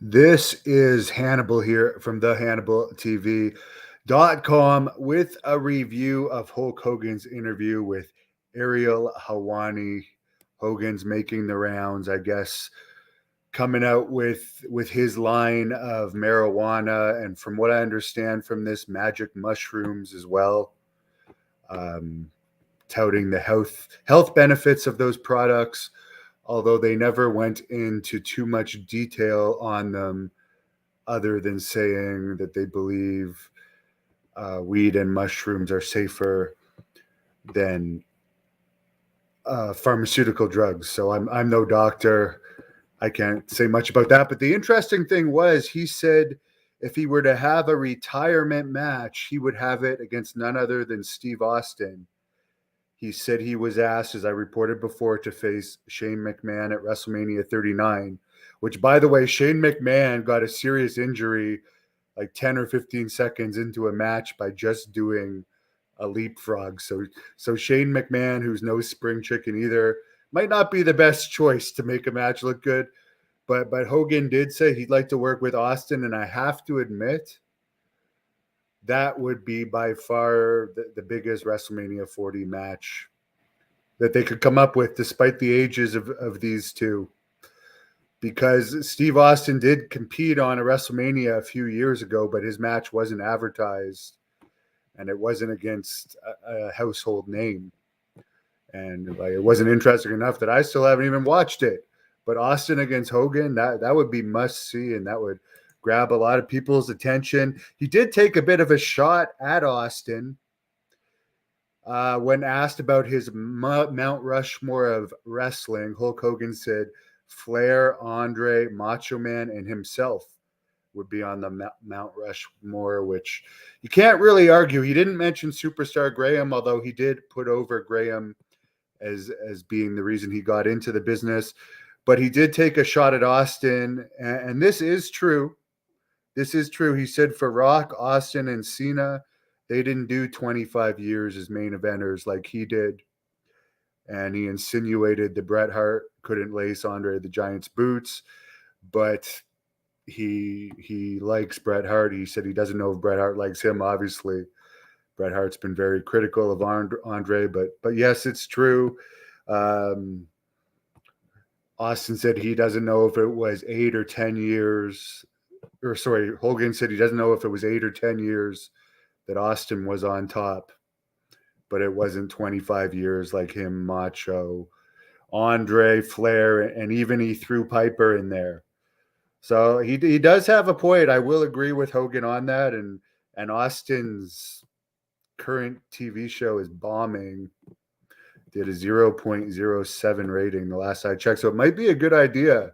This is Hannibal here from the Hannibal TV.com with a review of Hulk Hogan's interview with Ariel Hawani. Hogan's making the rounds, I guess, coming out with his line of marijuana, and from what I understand from this, magic mushrooms as well. Um, Touting the health benefits of those products, although they never went into too much detail on them other than saying that they believe weed and mushrooms are safer than pharmaceutical drugs. So I'm no doctor. I can't say much about that. But the interesting thing was, he said if he were to have a retirement match, he would have it against none other than Steve Austin. He said he was asked, as I reported before, to face Shane McMahon at WrestleMania 39, which, by the way, Shane McMahon got a serious injury like 10 or 15 seconds into a match by just doing a leapfrog. So Shane McMahon, who's no spring chicken either, might not be the best choice to make a match look good. But Hogan did say he'd like to work with Austin, and I have to admit that would be by far the biggest WrestleMania 40 match that they could come up with, despite the ages of these two. Because Steve Austin did compete on a WrestleMania a few years ago, but his match wasn't advertised, and it wasn't against a household name. And like, it wasn't interesting enough that I still haven't even watched it. But Austin against Hogan, that would be must see, and that would grab a lot of people's attention. He did take a bit of a shot at Austin when asked about his Mount Rushmore of wrestling. Hulk Hogan said Flair, Andre, Macho Man, and himself would be on the Mount Rushmore, which you can't really argue. He didn't mention Superstar Graham, although he did put over Graham as being the reason he got into the business. But he did take a shot at Austin, and this is true. This is true. He said for Rock, Austin, and Cena, they didn't do 25 years as main eventers like he did. And he insinuated that Bret Hart couldn't lace Andre the Giant's boots, but he likes Bret Hart. He said he doesn't know if Bret Hart likes him. Obviously, Bret Hart's been very critical of Andre, but yes, it's true. Austin said he doesn't know if it was 8 or 10 years, or sorry, Hogan said he doesn't know if it was 8 or 10 years that Austin was on top, but it wasn't 25 years like him, Macho, Andre, Flair, and even he threw Piper in there. So he does have a point. I will agree with Hogan on that, and Austin's current TV show is bombing. Did a 0.07 rating the last I checked. So it might be a good idea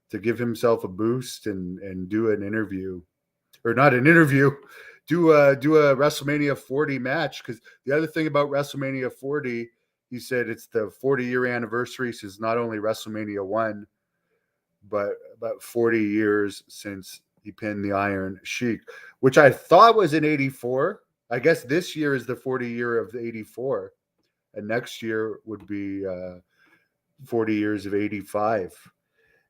to give himself a boost and do an interview, or not an interview, do a WrestleMania 40 match. Because the other thing about WrestleMania 40, he said it's the 40-year anniversary since not only WrestleMania 1, but about 40 years since he pinned the Iron Sheik, which I thought was in 84. I guess this year is the 40 year of 84. And next year would be 40 years of 85.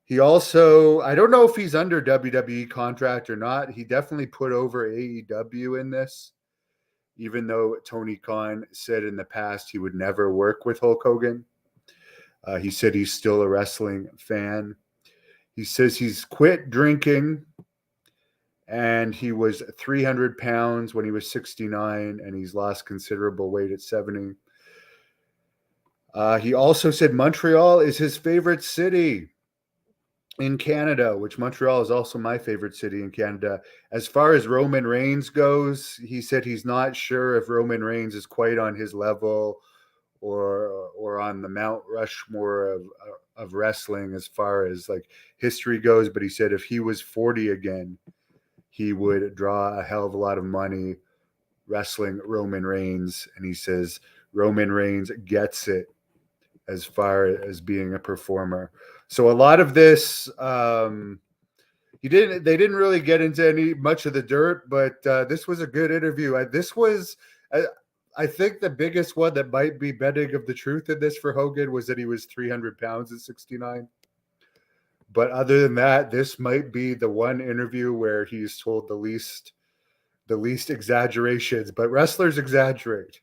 He also, I don't know if he's under WWE contract or not. He definitely put over AEW in this, even though Tony Khan said in the past he would never work with Hulk Hogan. He said he's still a wrestling fan. He says he's quit drinking, and he was 300 pounds when he was 69, and he's lost considerable weight at 70. He also said Montreal is his favorite city in Canada, which Montreal is also my favorite city in Canada. As far as Roman Reigns goes, he said he's not sure if Roman Reigns is quite on his level or on the Mount Rushmore of wrestling as far as like history goes. But he said if he was 40 again, he would draw a hell of a lot of money wrestling Roman Reigns. And he says Roman Reigns gets it as far as being a performer. So a lot of this, they didn't really get into much of the dirt, but this was a good interview. This was, I think, the biggest one that might be betting of the truth in this for Hogan was that he was 300 pounds at 69. But other than that, this might be the one interview where he's told the least exaggerations. But wrestlers exaggerate.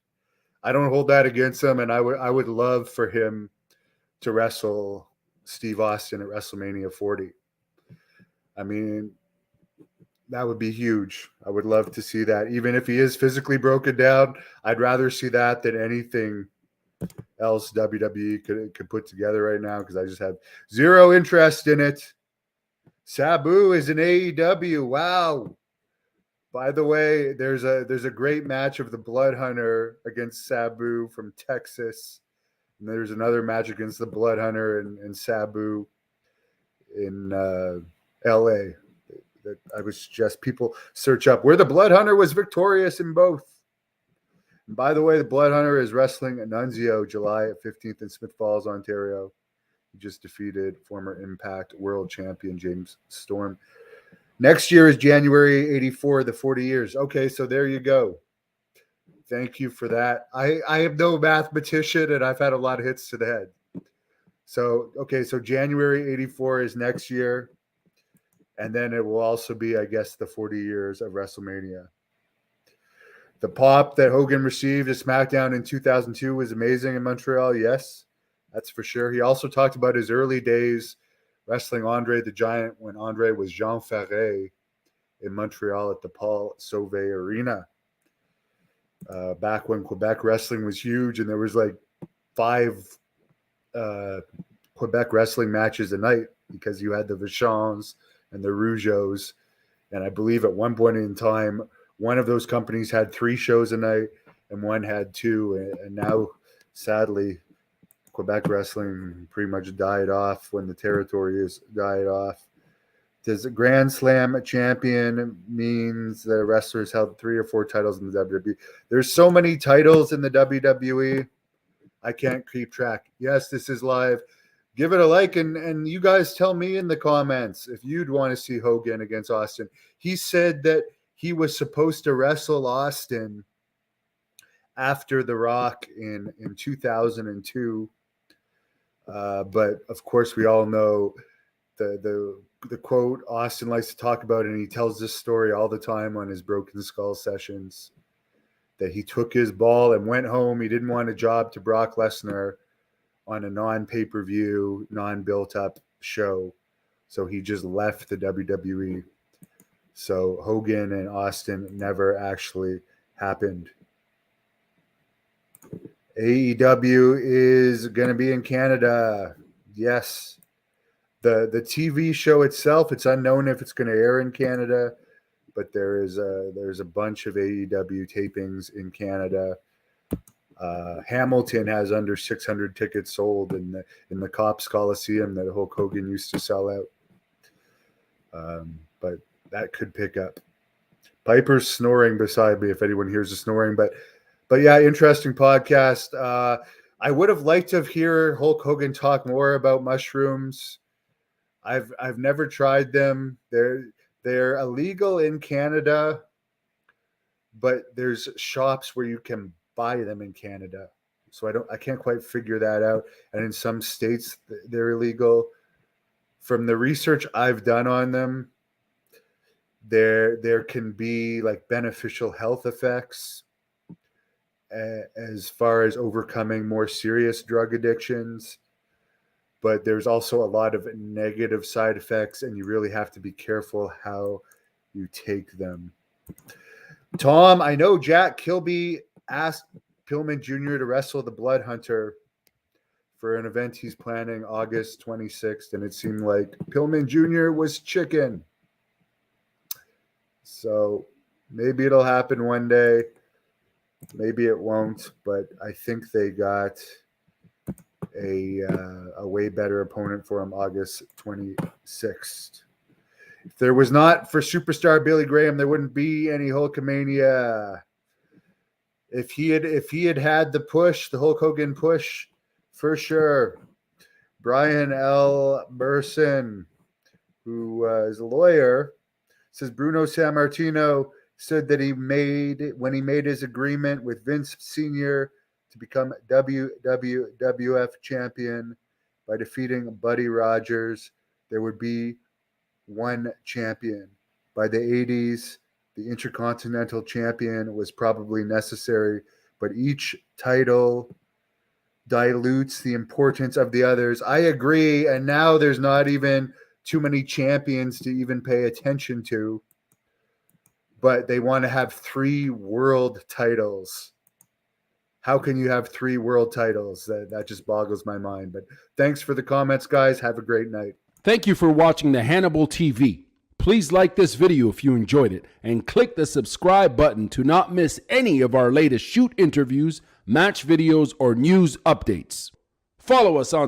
I don't hold that against him, and I would love for him to wrestle Steve Austin at WrestleMania 40. I mean, that would be huge. I would love to see that. Even if he is physically broken down, I'd rather see that than anything else WWE could put together right now, because I just have zero interest in it. Sabu is in AEW. Wow. By the way, there's a great match of the Blood Hunter against Sabu from Texas. And there's another match against the Blood Hunter and Sabu in LA. That I would suggest people search up, where the Blood Hunter was victorious in both. And by the way, the Blood Hunter is wrestling at Nunzio July 15th in Smith Falls, Ontario. He just defeated former Impact World Champion James Storm. Next year is January 84, the 40 years. Okay, so there you go. Thank you for that. I am no mathematician, and I've had a lot of hits to the head. So, okay, so January 84 is next year. And then it will also be, I guess, the 40 years of WrestleMania. The pop that Hogan received at SmackDown in 2002 was amazing in Montreal. Yes, that's for sure. He also talked about his early days wrestling Andre the Giant when Andre was Jean Ferret in Montreal at the Paul Sauvé Arena. Back when Quebec wrestling was huge, and there was like 5 Quebec wrestling matches a night, because you had the Vichons and the Rougeaus. And I believe at one point in time, one of those companies had 3 shows a night and one had 2. And now, sadly, Quebec wrestling pretty much died off when the territory is died off. Does a Grand Slam champion means that a wrestler has held 3 or 4 titles in the WWE? There's so many titles in the WWE, I can't keep track. Yes, this is live. Give it a like, and you guys tell me in the comments if you'd want to see Hogan against Austin. He said that he was supposed to wrestle Austin after The Rock in 2002. But, of course, we all know the quote Austin likes to talk about, and he tells this story all the time on his Broken Skull sessions, that he took his ball and went home. He didn't want a job to Brock Lesnar on a non-pay-per-view, non-built-up show. So he just left the WWE. So Hogan and Austin never actually happened. AEW is going to be in Canada. Yes. The TV show itself, it's unknown if it's going to air in Canada, but there's a bunch of AEW tapings in Canada. Hamilton has under 600 tickets sold in the Cops Coliseum that Hulk Hogan used to sell out. But that could pick up. Piper's snoring beside me if anyone hears the snoring. But yeah, interesting podcast. I would have liked to hear Hulk Hogan talk more about mushrooms. I've never tried them. They're illegal in Canada, but there's shops where you can buy them in Canada. So I can't quite figure that out. And in some states they're illegal. From the research I've done on them, there can be like beneficial health effects as far as overcoming more serious drug addictions. But there's also a lot of negative side effects, and you really have to be careful how you take them. Tom, I know Jack Kilby asked Pillman Jr. to wrestle the Blood Hunter for an event he's planning August 26th, and it seemed like Pillman Jr. was chicken. So maybe it'll happen one day. Maybe it won't, but I think they got a way better opponent for him August 26th. If there was not for superstar Billy Graham, there wouldn't be any Hulkamania. If he had the push, the Hulk Hogan push, for sure. Brian L. Burson, who is a lawyer, says Bruno Sammartino said that when he made his agreement with Vince Sr. to become WWF champion by defeating Buddy Rogers, there would be one champion. By the 80s, the Intercontinental Champion was probably necessary, but each title dilutes the importance of the others. I agree, and now there's not even too many champions to even pay attention to, but they want to have 3 world titles. How can you have 3 world titles? That just boggles my mind. But thanks for the comments, guys. Have a great night. Thank you for watching the Hannibal TV. Please like this video if you enjoyed it, and click the subscribe button to not miss any of our latest shoot interviews, match videos, or news updates. Follow us on